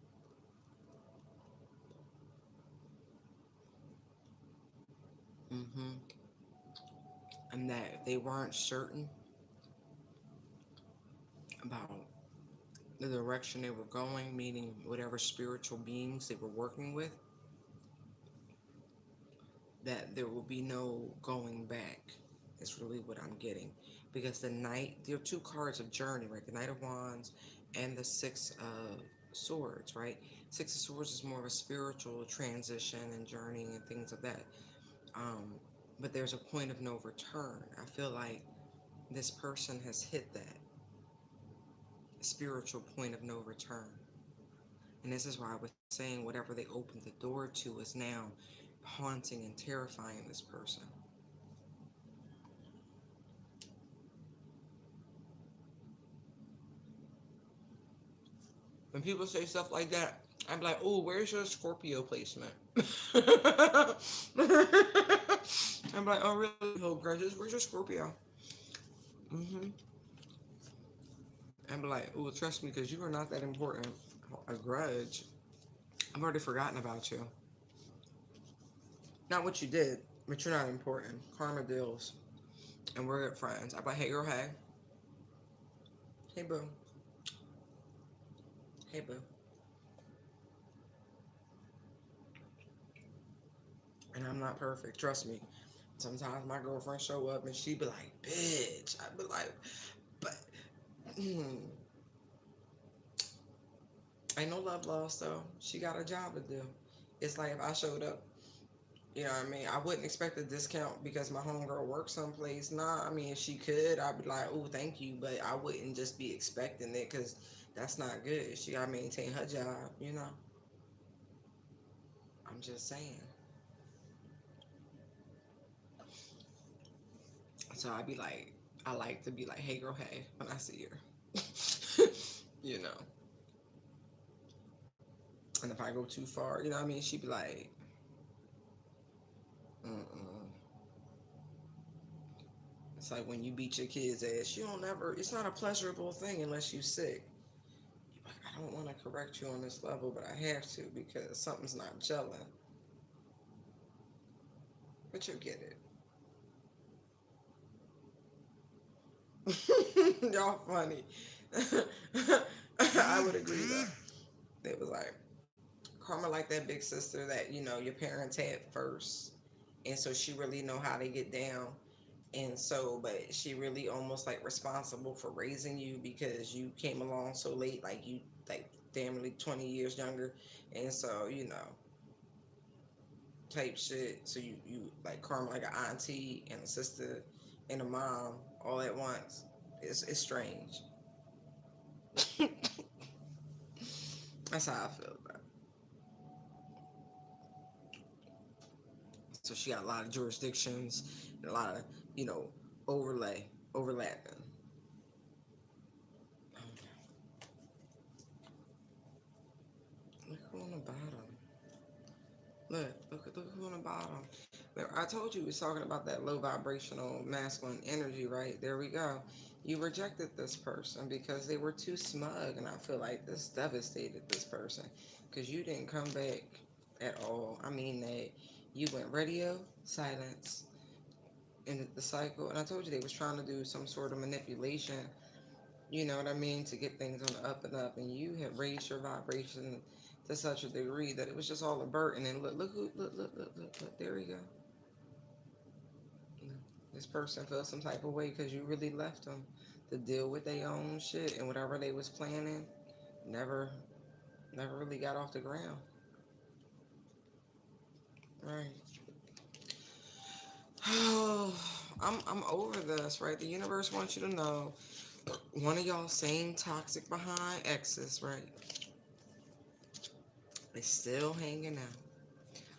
hmm And that they weren't certain about the direction they were going, meaning whatever spiritual beings they were working with. that there will be no going back. Is really what I'm getting, because the Knight, there are two cards of journey, right? The Knight of Wands and the Six of Swords, right? Six of Swords is more of a spiritual transition and journey and things of that. Um, but there's a point of no return. I feel like this person has hit that spiritual point of no return. And this is why I was saying whatever they opened the door to is now haunting and terrifying this person. When people say stuff like that, I'm like, oh, where's your Scorpio placement? I'm like, oh, really? Hold grudges? Where's your Scorpio? Mm-hmm. I'm like, oh, trust me, because you are not that important. A grudge. I've already forgotten about you. Not what you did, but you're not important. Karma deals, and we're good friends. I'm like, hey, girl, hey. Hey, boo. Hey, boo. And I'm not perfect, trust me. Sometimes my girlfriend show up and she be like, bitch. I be like, but ain't no love lost though. She got a job to do. It's like if I showed up, you know what I mean? I wouldn't expect a discount because my homegirl works someplace. Nah, I mean, if she could, I'd be like, oh, thank you. But I wouldn't just be expecting it because that's not good. She got to maintain her job, you know? I'm just saying. So I'd be like, I like to be like, hey, girl, hey, when I see her. You know? And if I go too far, you know what I mean? She'd be like, mm-mm. It's like when you beat your kid's ass, you don't ever, it's not a pleasurable thing unless you're sick. You're like, I don't want to correct you on this level, but I have to because something's not gelling. But you'll get it. Y'all funny. I would agree though. It was like karma like that big sister that, you know, your parents had first. And so she really know how to get down. And so, but she really almost like responsible for raising you because you came along so late, like you like damn nearly 20 years younger. And so, you know, type shit. So you like karma like an auntie and a sister and a mom all at once. It's strange. That's how I feel about it. So she got a lot of jurisdictions and a lot of, you know, overlapping. Look who on the bottom. Look who on the bottom. I told you we was talking about that low vibrational masculine energy, right? There we go. You rejected this person because they were too smug, and I feel like this devastated this person because you didn't come back at all. I mean that you went radio silence in the cycle, and I told you they was trying to do some sort of manipulation. You know what I mean, to get things on the up and up, and you had raised your vibration to such a degree that it was just all a burden. And look, there we go. This person felt some type of way because you really left them to deal with their own shit, and whatever they was planning never never really got off the ground. Right. Oh, I'm over this, right? The universe wants you to know one of y'all same toxic behind exes, right? Is still hanging out.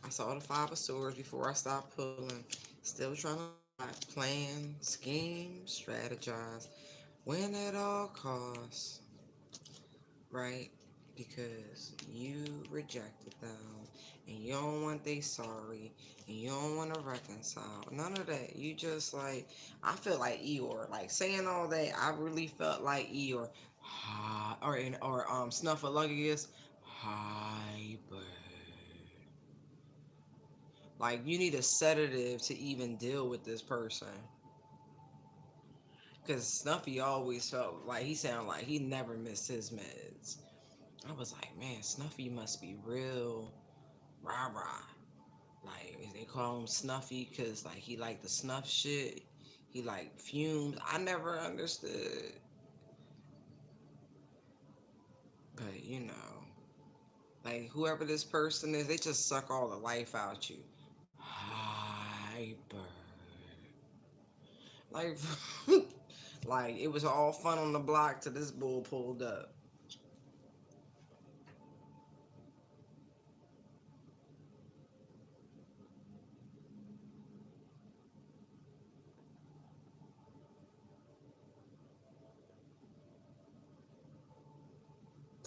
I saw the Five of Swords before I stopped pulling. Still trying to plan, scheme, strategize, win at all costs, right? Because you rejected them and you don't want they sorry and you don't want to reconcile. None of that. You just like, I feel like Eeyore. Like saying all that, I really felt like Eeyore. Or Snuffleupagus. Hyper. Like you need a sedative to even deal with this person. Cause Snuffy always felt like he sounded like he never missed his meds. I was like, man, Snuffy must be real rah rah. Like they call him Snuffy because like he liked the snuff shit. He like fumes. I never understood, but you know, like whoever this person is, they just suck all the life out you. Hyper. Like, like it was all fun on the block till this bull pulled up.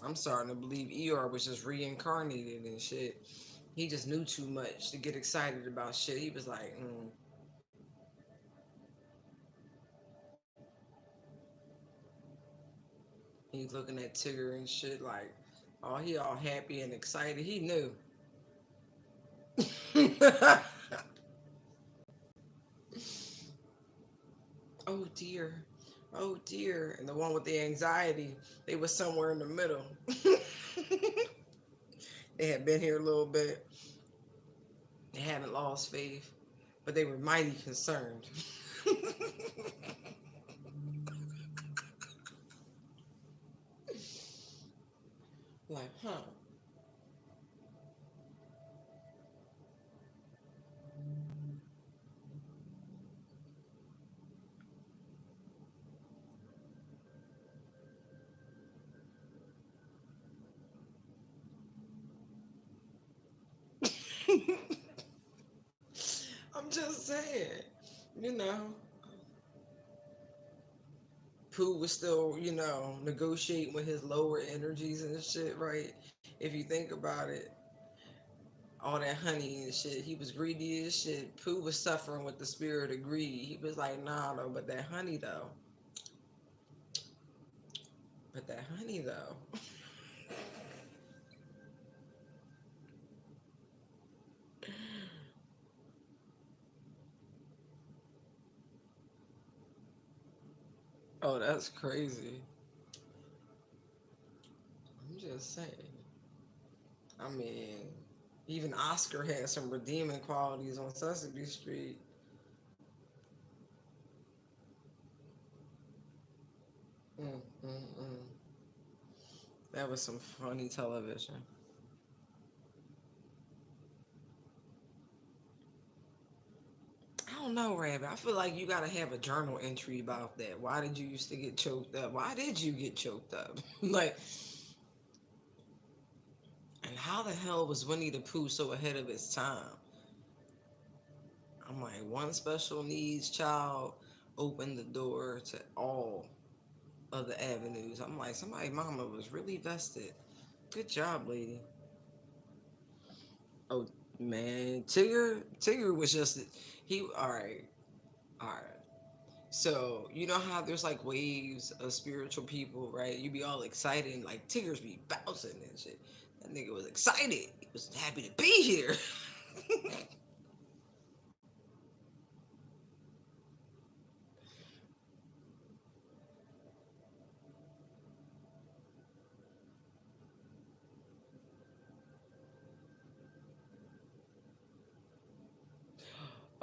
I'm starting to believe Eeyore was just reincarnated and shit. He just knew too much to get excited about shit. He was like, he's looking at Tigger and shit like, oh, he all happy and excited. He knew. Oh dear. Oh dear. And the one with the anxiety, they was somewhere in the middle. They had been here a little bit. They haven't lost faith, but they were mighty concerned. Like, huh? I'm just saying, you know, Pooh was still, negotiating with his lower energies and shit, right? If you think about it, all that honey and shit, he was greedy as shit. Pooh was suffering with the spirit of greed. He was like, nah, though, but that honey, though. But that honey, though. Oh, that's crazy. I'm just saying. I mean, even Oscar had some redeeming qualities on Sesame Street. Mm, mm, mm. That was some funny television. I don't know, Rabbit. I feel like you gotta have a journal entry about that. Why did you used to get choked up? Why did you get choked up? Like, and how the hell was Winnie the Pooh so ahead of its time? I'm like, one special needs child opened the door to all of the avenues. I'm like, somebody mama was really vested. Good job, lady. Oh man, Tigger was just he. All right, all right. So you know how there's like waves of spiritual people, right? You be all excited, and like Tigger's be bouncing and shit. That nigga was excited. He was happy to be here.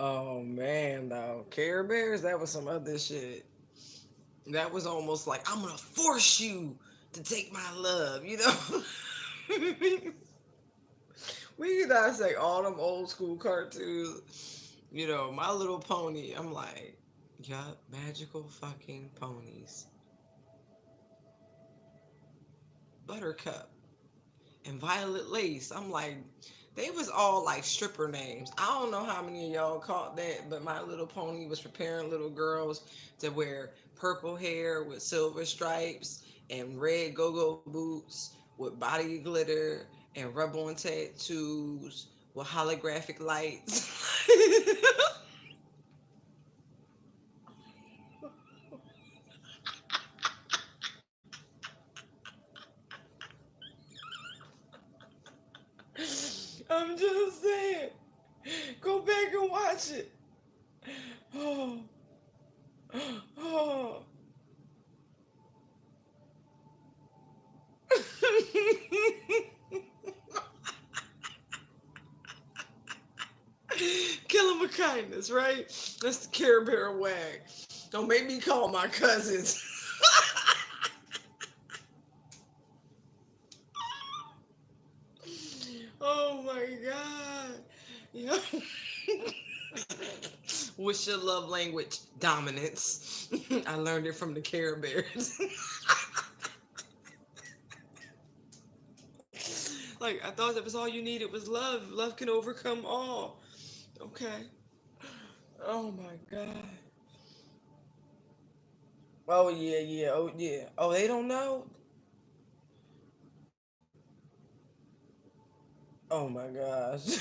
Oh man, though Care Bears, that was some other shit. That was almost like I'm gonna force you to take my love, you know. We gotta say all them old school cartoons. My Little Pony. I'm like, yup, magical fucking ponies. Buttercup and Violet Lace. I'm like, they was all like stripper names. I don't know how many of y'all caught that, but My Little Pony was preparing little girls to wear purple hair with silver stripes and red go-go boots with body glitter and rub-on tattoos with holographic lights. I'm just saying. Go back and watch it. Oh, oh. Kill him with kindness, right? That's the Care Bear wag. Don't make me call my cousins. Oh my god. Yeah. What's your love language? Dominance. I learned it from the Care Bears. Like, I thought that was all you needed was love. Love can overcome all. Okay. Oh my god. Oh yeah, yeah. Oh yeah. Oh, they don't know. Oh my gosh.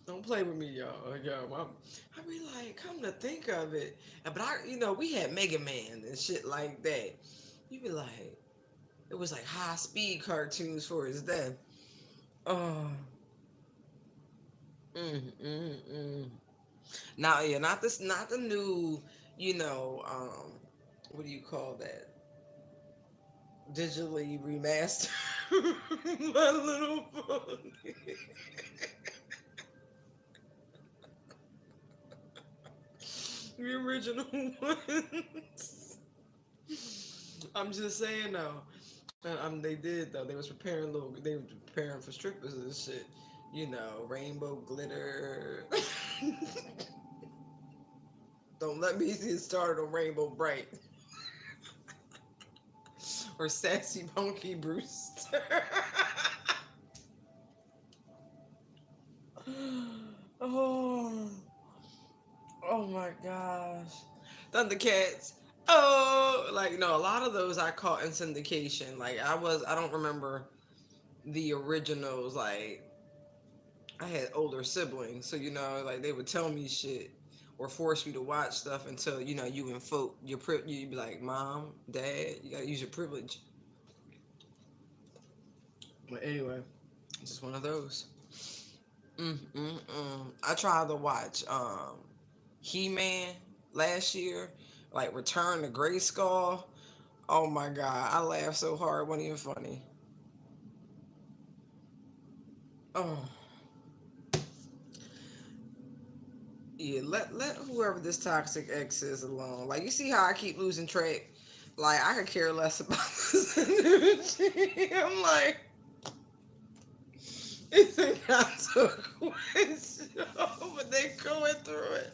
Don't play with me, y'all. Yo, I be like, come to think of it, but we had Mega Man and shit like that. You be like, it was like high speed cartoons for his death. Oh, mm. Now, yeah, not this, not the new, what do you call that? Digitally remastered. My Little Pony. The original ones. I'm just saying though. They did though. They was preparing little. They were preparing for strippers and shit. Rainbow glitter. Don't let me get started on Rainbow Bright or Sassy Punky Brewster. Oh, oh my gosh, Thundercats. Oh, like no, a lot of those I caught in syndication. Like I don't remember the originals. Like I had older siblings, so like they would tell me shit or force me to watch stuff until you invoke you'd be like, Mom, Dad, you gotta use your privilege. But anyway, it's just one of those. I tried to watch He-Man last year, like Return to Grayskull. Oh my god, I laughed so hard, it wasn't even funny. Oh yeah, let whoever this toxic ex is alone. Like you see how I keep losing track. Like I could care less about this energy. I'm like, it's a consequence, but they going through it.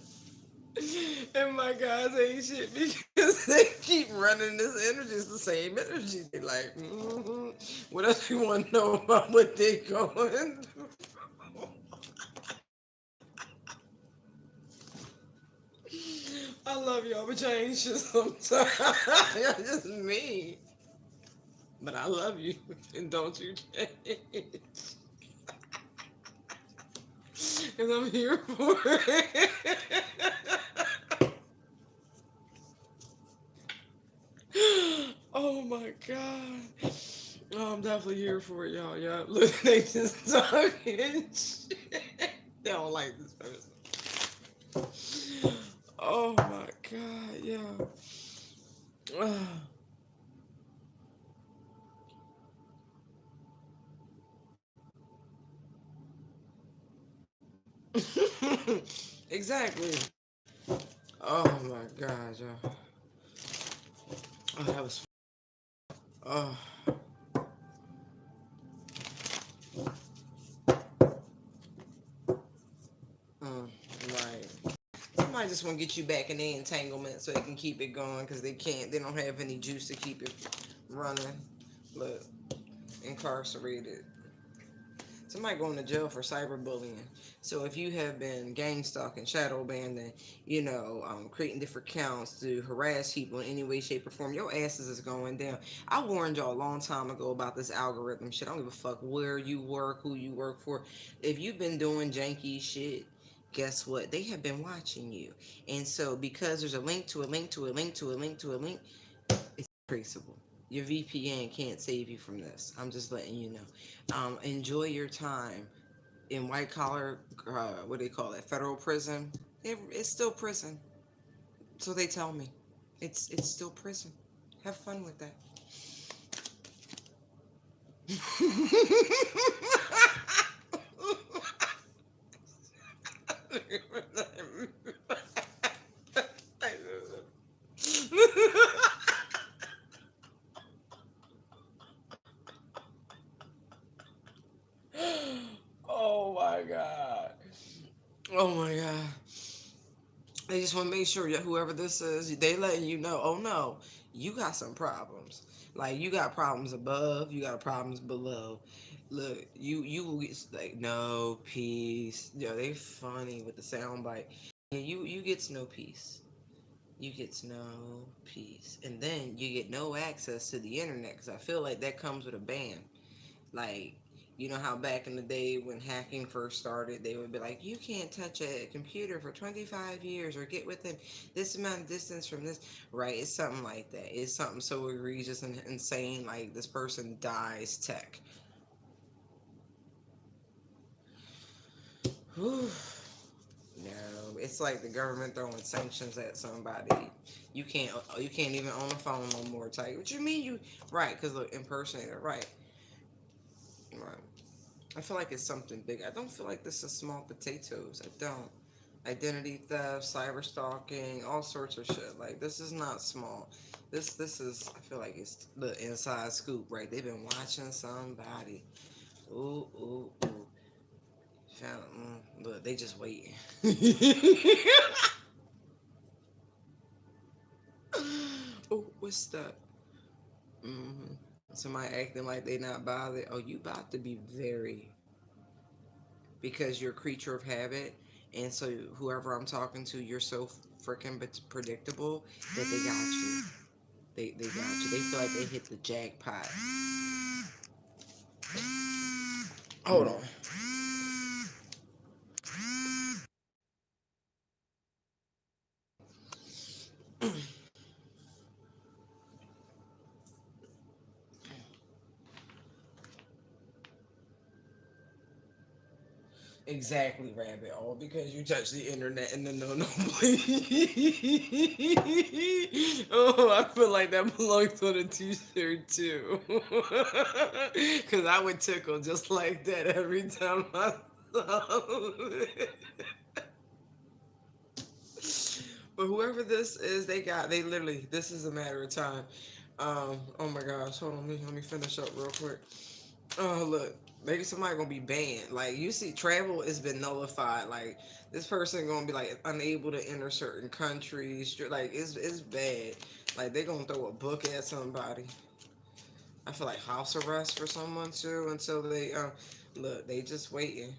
And my guys ain't shit because they keep running this energy. It's the same energy. They like, what else you want to know about what they going through? I love y'all, but y'all ain't shit sometimes. Y'all just me. But I love you, and don't you change. Because I'm here for it. Oh my god. Oh, I'm definitely here for it, y'all. Yeah, look, they just talking shit. They don't like this person. Oh my god, yeah. Exactly. Oh my god, y'all. Oh, that was. Oh. Right. Somebody just want to get you back in the entanglement so they can keep it going because they can't. They don't have any juice to keep it running. Look, incarcerated. Somebody going to jail for cyberbullying. So if you have been gang stalking, shadow banning, creating different accounts to harass people in any way, shape, or form, your asses is going down. I warned y'all a long time ago about this algorithm shit. I don't give a fuck where you work, who you work for. If you've been doing janky shit, guess what? They have been watching you. And so because there's a link to a link to a link to a link to a link, it's traceable. Your VPN can't save you from this. I'm just letting you know. Enjoy your time in white collar, what do they call it? Federal prison. It's still prison. So they tell me, it's still prison. Have fun with that. Oh my god. Oh my god. They just want to make sure that whoever this is, they letting you know, oh no, you got some problems. Like you got problems above, you got problems below. Look, you will get like no peace. Yo, they funny with the sound bite. Yeah, you get no peace. You get no peace, and then you get no access to the internet because I feel like that comes with a ban. Like, you know how back in the day when hacking first started, they would be like, you can't touch a computer for 25 years or get within this amount of distance from this. Right? It's something like that. It's something so egregious and insane, like this person dies tech. Whew. No, it's like the government throwing sanctions at somebody. You can't even own a phone no more. Type. What you mean you right? Because the impersonator. Right. Right. I feel like it's something big. I don't feel like this is small potatoes. I don't. Identity theft, cyber stalking, all sorts of shit. Like this is not small. This is. I feel like it's the inside scoop, right? They've been watching somebody. Ooh ooh ooh. Found, look, they just waiting. Oh, what's that? hmm Somebody acting like they not bothered. Oh, you about to be very because you're a creature of habit, and so whoever I'm talking to, you're so freaking predictable that they got you. They got you. They feel like they hit the jackpot. Hold on. Exactly, rabbit. All because you touched the internet and the no please. Oh, I feel like that belongs on a t-shirt too. Cause I would tickle just like that every time I saw it. But whoever this is, they literally this is a matter of time. Oh my gosh, hold on, let me finish up real quick. Oh look, maybe somebody gonna be banned. Like you see, travel has been nullified. Like this person gonna be like unable to enter certain countries. Like it's bad. Like they gonna throw a book at somebody. I feel like house arrest for someone too until they look. They just waiting.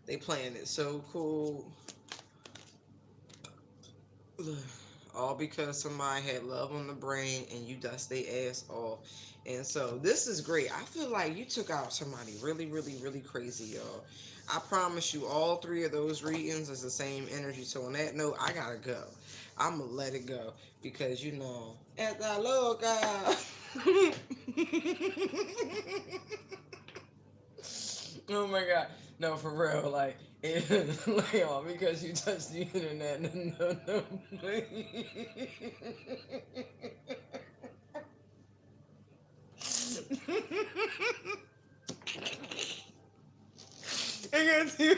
They playing it so cool. Look, all because somebody had love on the brain and you dust their ass off. And so this is great. I feel like you took out somebody really, really, really crazy, y'all. I promise you, all three of those readings is the same energy. So on that note, I gotta go. I'm gonna let it go because you know, esta loca. Oh my god. No, for real. Like, like, oh, because you touched the internet. No, no, please. I got you.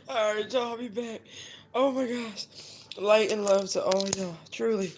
All right, y'all. I'll be back. Oh my gosh. Light and love to all y'all. Truly.